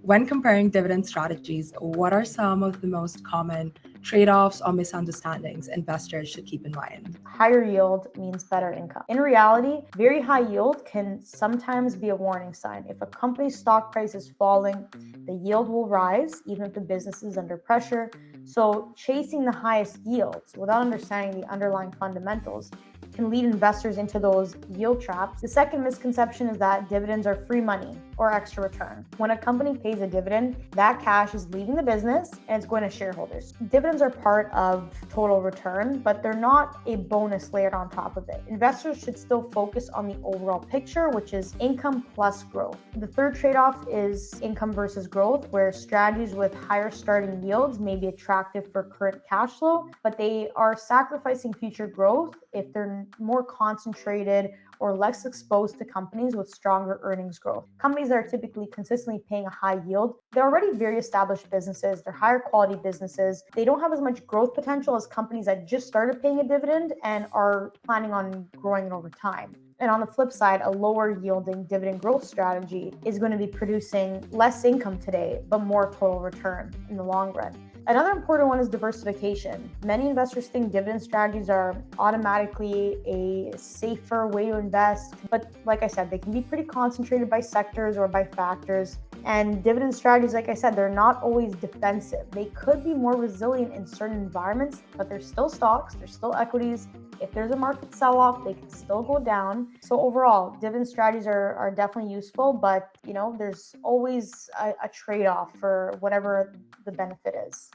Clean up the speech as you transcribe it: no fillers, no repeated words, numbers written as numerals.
When comparing dividend strategies, what are some of the most common trade-offs or misunderstandings investors should keep in mind? Higher yield means better income. In reality, very high yield can sometimes be a warning sign. If a company's stock price is falling, the yield will rise even if the business is under pressure. So chasing the highest yields without understanding the underlying fundamentals can lead investors into those yield traps. The second misconception is that dividends are free money or extra return. When a company pays a dividend, that cash is leaving the business and it's going to shareholders. Dividends are part of total return, but they're not a bonus layered on top of it. Investors should still focus on the overall picture, which is income plus growth. The third trade-off is income versus growth, where strategies with higher starting yields may be attractive for current cash flow, but they are sacrificing future growth if they're more concentrated or less exposed to companies with stronger earnings growth. Companies that are typically consistently paying a high yield, they're already very established businesses, they're higher quality businesses. They don't have as much growth potential as companies that just started paying a dividend and are planning on growing it over time. And on the flip side, a lower yielding dividend growth strategy is going to be producing less income today, but more total return in the long run. Another important one is diversification. Many investors think dividend strategies are automatically a safer way to invest, but like I said, they can be pretty concentrated by sectors or by factors. And dividend strategies, like I said, they're not always defensive. They could be more resilient in certain environments, but they're still stocks, they're still equities. If there's a market sell-off, they can still go down. So overall, dividend strategies are definitely useful, but there's always a trade-off for whatever the benefit is.